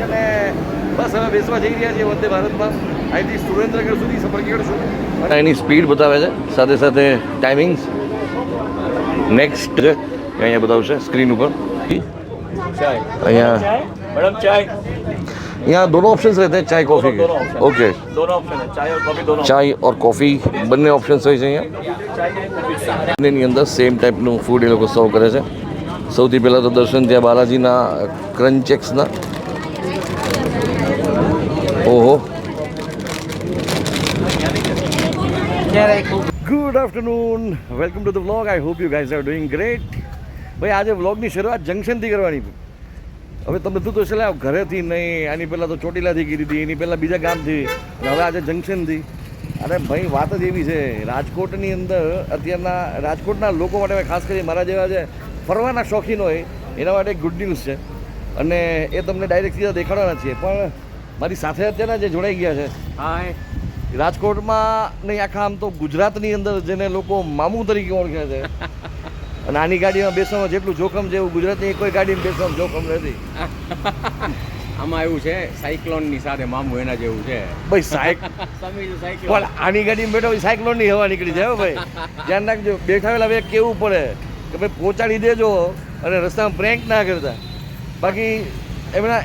અને બસ હવે બેસવા જઈ રહ્યા છીએ વંદે ભારતમાં. અહીંથી સુરેન્દ્રનગર સુધી સફર કરશું. અને એની સ્પીડ બતાવે છે, સાથે સાથે ટાઈમિંગ્સ નેક્સ્ટ અહીંયા બતાવશે સ્ક્રીન ઉપર. અહીંયા मैडम चाय यहाँ दोनों ऑप्शंस रहते हैं, चाय कॉफ़ी के? ओके, दोनों ऑप्शन है, चाय और कॉफी दोनों. ચાય ઓર કોફી બંને ઓપ્શન્સ હોય છે અહીંયા. એની અંદર સેમ ટાઈપનું ફૂડ એ લોકો સર્વ કરે છે. સૌથી પહેલાં તો દર્શન ત્યાં બાલાજીના ક્રંચેક્સના. ઓહો, good afternoon, welcome to the vlog. I hope you guys are doing great. ભાઈ આજે વ્લોગની શરૂઆત જંકશનથી કરવાની. હવે તમે બધું તો છે ઘરેથી નહીં, આની પહેલાં તો ચોટીલાથી કરી હતી, એની પહેલાં બીજા ગામથી, અને હવે આજે જંકશનથી. અરે ભાઈ વાત જ એવી છે, રાજકોટની અંદર અત્યારના રાજકોટના લોકો માટે ખાસ કરી મારા જેવા જે ફરવાના શોખીન હોય એના માટે ગુડ ન્યૂઝ છે, અને એ તમને ડાયરેક્ટ સીધા દેખાડવાના છીએ. પણ મારી સાથે અત્યારના જે જોડાઈ ગયા છે, હા, રાજકોટમાં નહીં આખા આમ તો ગુજરાતની અંદર જેને લોકો મામુ તરીકે ઓળખે છે, અને આની ગાડીમાં બેસવામાં જેટલું જોખમ છે એવું ગુજરાતની કોઈ ગાડીમાં બેસવામાં જોખમ નથી. આમાં એવું છે, સાયક્લોનની સાથે મામુ એના જેવું છે ભાઈ. પણ આની ગાડીમાં બેઠો સાયક્લોનની હવા નીકળી જાય ભાઈ. ધ્યાન રાખજો, બેઠાવેલા બે કેવું પડે કે ભાઈ પહોંચાડી દેજો અને રસ્તામાં પ્રેન્ક ના કરતા. બાકી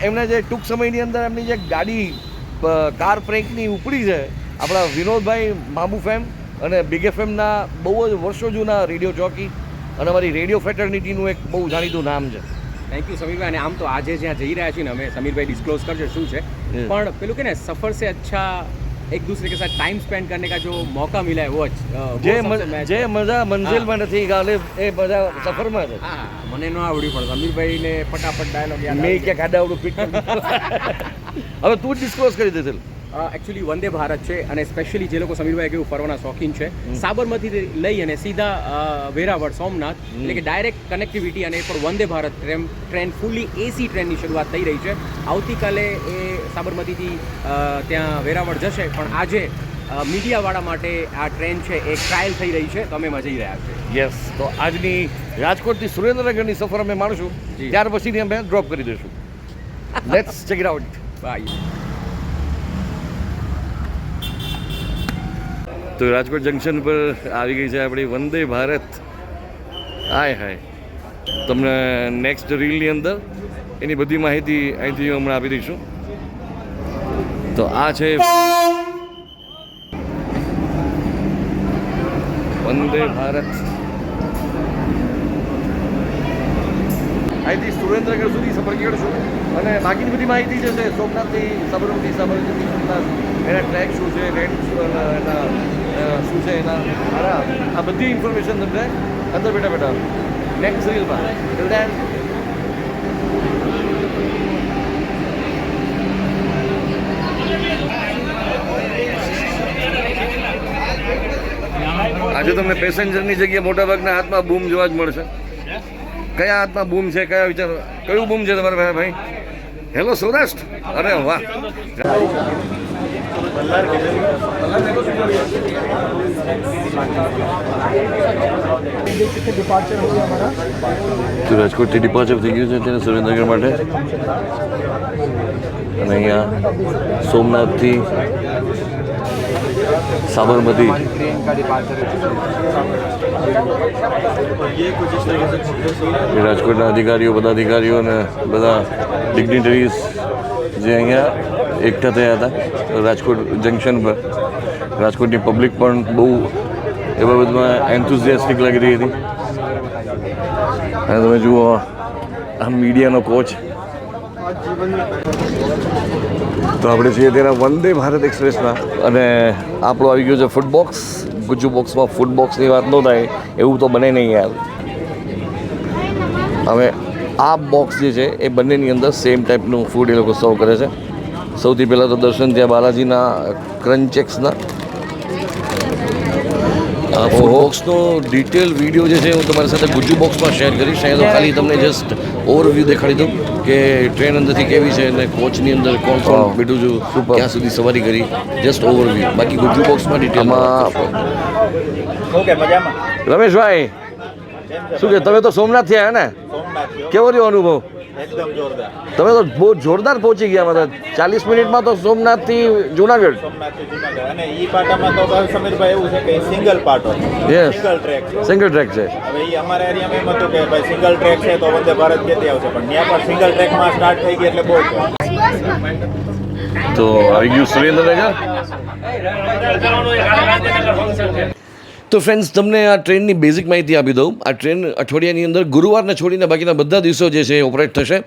એમના જે ટૂંક સમયની અંદર એમની જે ગાડી કાર પ્રેન્કની ઉપડી છે, આપણા વિનોદભાઈ મામુ ફેમ અને બિગ એફએમના બહુ જ વર્ષો જૂના રેડિયો ચોકી અને અમારી રેડિયો ફેટર્નિટીનું એક બહુ જાણીતું નામ છે. થેન્ક યુ સમીરભાઈ. અને આમ તો આજે જ્યાં જઈ રહ્યા છીએ ને અમે, સમીરભાઈ ડિસ્ક્લોઝ કરજો શું છે, પણ પેલું કે ને સફર से अच्छा एक दूसरे के साथ टाइम स्पेंड करने का जो मौका मिला है वो જે મજા મંઝિલમાં નથી ગાલે એ મજા સફરમાં છે. હા, મને ન આવડ્યું પણ સમીરભાઈને ફટાફટ ડાયલોગ યાદ મેં ક્યાં ખાડા આવડું પીટ હવે તું જ ડિસ્ક્લોઝ કરી દે. એકચ્યુઅલી વંદે ભારત છે, અને સ્પેશિયલી જે લોકો સમીરભાઈ કેવું ફરવાના શોખીન છે, સાબરમતીથી લઈ અને સીધા વેરાવળ સોમનાથ, એટલે કે ડાયરેક્ટ કનેક્ટિવિટી, અને એ પણ વંદે ભારત ટ્રેન ફૂલી એસી ટ્રેનની શરૂઆત થઈ રહી છે. આવતીકાલે એ સાબરમતીથી ત્યાં વેરાવળ જશે, પણ આજે મીડિયાવાળા માટે આ ટ્રેન છે એ ટ્રાયલ થઈ રહી છે, તો અમે એમાં જઈ રહ્યા છીએ. યસ, તો આજની રાજકોટથી સુરેન્દ્રનગરની સફર અમે માણશું, ત્યાર પછીની અમે ડ્રોપ કરી દઈશું. Let's check it out. Bye. તો રાજકોટ જંકશન પર આવી ગઈ છે આપણી વંદે ભારત. હાય હાય, તમને નેક્સ્ટ રીલની અંદર એની બધી માહિતી અહીંથી હમણાં આપી દઈશું. તો આ છે વંદે ભારત. અહીંથી સુરેન્દ્રનગર સુધી સફર કરશું, અને બાકીની બધી માહિતી જે છે સોમનાથથી સાબરમતી, સાબરમતી સોમનાથ, એના ટ્રેક શું છે, રેન્ટ એના શું છે, એના આ બધી ઇન્ફોર્મેશન તમને અંદર બેઠા નેક્સ્ટ રીલમાં. આજે તમને પેસેન્જરની જગ્યાએ મોટાભાગના હાથમાં બૂમ જોવા જ મળશે. કયા હાથમાં બૂમ છે, કયા વિચારો, કયું બૂમ છે તમારા ભાઈ? હેલો સૌરાષ્ટ્ર, અરે વાહ. તો રાજકોટથી ડિપાર્ચર થઈ ગયું છે અત્યારે સુરેન્દ્રનગર માટે, અને અહીંયા સોમનાથથી સાબરમતી. રાજકોટના અધિકારીઓ, પદાધિકારીઓ અને બધા ડિગ્નિટરીઝ જે અહીંયા એકઠા થયા હતા રાજકોટ જંકશન પર. રાજકોટની પબ્લિક પણ બહુ એ બાબતમાં એન્થુઝિયાસ્ટિક લાગી રહી હતી. અને તમે જુઓ આ મીડિયાનો કોચ. તો આપણે છીએ અત્યારે વંદે ભારત એક્સપ્રેસમાં, અને આપણો આવી ગયો છે ફૂડ બોક્સ. ગુજ્જુ બોક્સમાં ફૂડ બોક્સની વાત ન થાય એવું તો બને નહીં યાર. હવે આ બોક્સ જે છે એ બંનેની અંદર સેમ ટાઈપનું ફૂડ એ લોકો સર્વ કરે છે. સૌથી પહેલાં તો દર્શન ત્યાં બાલાજીના ક્રંચેક્સના. ફૂડ બોક્સનો ડિટેલ વિડીયો જે છે હું તમારી સાથે ગુજ્જુ બોક્સમાં શેર કરીશ. અહીંયા તો ખાલી તમને જસ્ટ ઓવરવ્યૂ દેખાડી દઉં કે ટ્રેન અંદરથી કેવી છે અને કોચની અંદર કોણ કોણ બેઠું છું, ક્યાં સુધી સવારી કરી, જસ્ટ ઓવરવ્યૂ. બાકી ગુજ્જુ બોક્સમાં ડિટેલમાં. મજામાં રમેશભાઈ શું કે તમે તો સોમનાથથી આવ્યા ને, કેવો રહ્યો અનુભવ? એકદમ જોરદાર. તમે તો બહુ જોરદાર પહોંચી ગયા મતલબ 40 મિનિટમાં તો સોમનાથથી જુનાગઢ. સોમનાથથી જુનાગઢ. અને ઈ પાટામાં તો સમીરભાઈ એવું છે કે સિંગલ પાટો છે, Yes. સિંગલ ટ્રેક છે. સિંગલ ટ્રેક છે. હવે ઈ અમારા એરિયામાં એમ હતું કે ભાઈ સિંગલ ટ્રેક છે તો વંદે ભારત કેતી આવશે, પણ ત્યાં પણ સિંગલ ટ્રેકમાં સ્ટાર્ટ થઈ ગઈ એટલે બહુ છે. તો આવી ગયું સુરેન્દ્રનગર. તો ફ્રેન્ડ્સ, તમને આ ટ્રેનની બેઝિક માહિતી આપી દઉં. આ ટ્રેન અઠવાડિયાની અંદર ગુરુવારને છોડીને બાકીના બધા દિવસો જે છે એ ઓપરેટ થશે.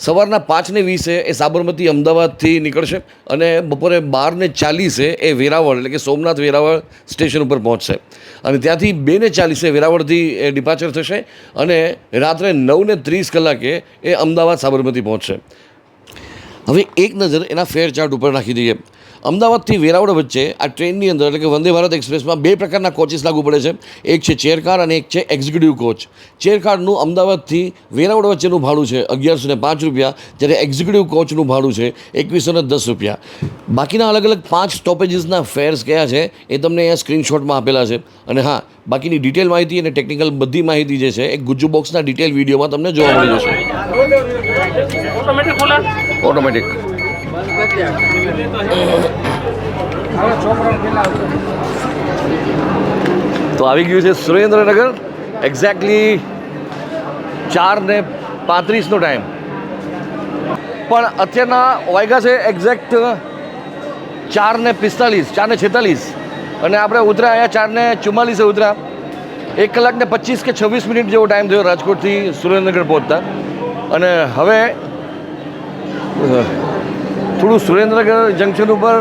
સવારના 5:20 એ સાબરમતી અમદાવાદથી નીકળશે અને બપોરે 12:40 એ વેરાવળ એટલે કે સોમનાથ વેરાવળ સ્ટેશન ઉપર પહોંચશે અને ત્યાંથી 2:40 વેરાવળથી એ ડિપાર્ચર થશે અને રાત્રે 9:30 એ અમદાવાદ સાબરમતી પહોંચશે. હવે એક નજર એના ફેર ચાર્ટ ઉપર નાખી દઈએ. અમદાવાદથી વેરાવળ વચ્ચે આ ટ્રેનની અંદર એટલે કે વંદે ભારત એક્સપ્રેસમાં 2 પ્રકારના કોચિસ લાગુ પડે છે. એક છે ચેર કાર અને એક છે એક્ઝિક્યુટિવ કોચ. ચેર કારનું અમદાવાદથી વેરાવળ વચ્ચેનું ભાડું છે 1105 રૂપિયા, જ્યારે એક્ઝિક્યુટિવ કોચનું ભાડું છે 2110 રૂપિયા. બાકીના અલગ અલગ 5 સ્ટોપેજીસના ફેર્સ કયા છે એ તમને અહીંયા સ્ક્રીનશોટમાં આપેલા છે. અને હા, બાકીની ડિટેલ માહિતી અને ટેકનિકલ બધી માહિતી જે છે એ ગુજ્જુ બોક્સના ડિટેલ વિડીયોમાં તમને જોવા મળી જશે. ઓટોમેટિક. તો આવી ગયું છે સુરેન્દ્રનગર. એક્ઝેક્ટલી 4:35 ટાઈમ, પણ અત્યારના વાગ્યા છે એક્ઝેક્ટ 4:45, 4:46 અને આપણે ઉતર્યા અહીંયા 4:44 ઉતર્યા. 1 કલાક ને 25 કે 26 મિનિટ જેવો ટાઈમ થયો રાજકોટથી સુરેન્દ્રનગર પહોંચતા. અને હવે થોડું સુરેન્દ્રનગર જંકશન ઉપર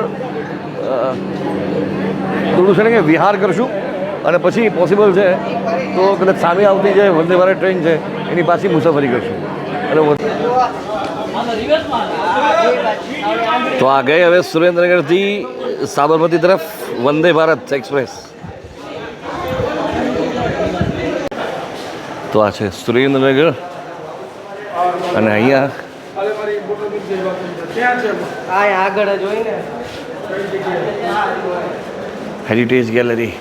થોડું છે ને કે વિહાર કરશું અને પછી પોસિબલ છે તો કદાચ સામે આવતી જે વંદે ભારત ટ્રેન છે એની પાછી મુસાફરી કરશું. અને તો આ ગઈ હવે સુરેન્દ્રનગરથી સાબરમતી તરફ વંદે ભારત એક્સપ્રેસ. તો આ છે સુરેન્દ્રનગર અને અહીંયા આગળ જ હોય ને હેરિટેજ ગેલેરી.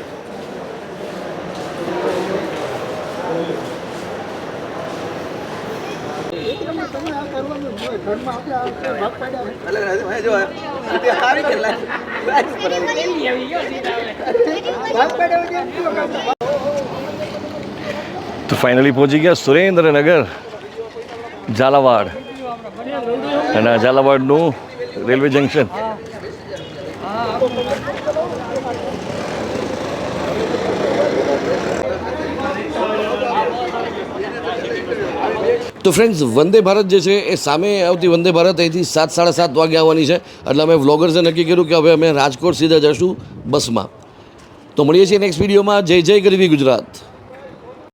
તો ફાઇનલી પહોંચી ગયા સુરેન્દ્રનગર ઝાલાવાડ અને આ ઝાલાવાડનું રેલવે જંકશન. તો ફ્રેન્ડ્સ, વંદે ભારત જે છે એ સામે આવતી વંદે ભારત અહીંથી 7:30 વાગે આવવાની છે. એટલે અમે વ્લોગર્સે નક્કી કર્યું કે હવે અમે રાજકોટ સીધા જઈશું બસમાં. તો મળીએ છીએ નેક્સ્ટ વિડીયોમાં. જય જય ગરવી ગુજરાત.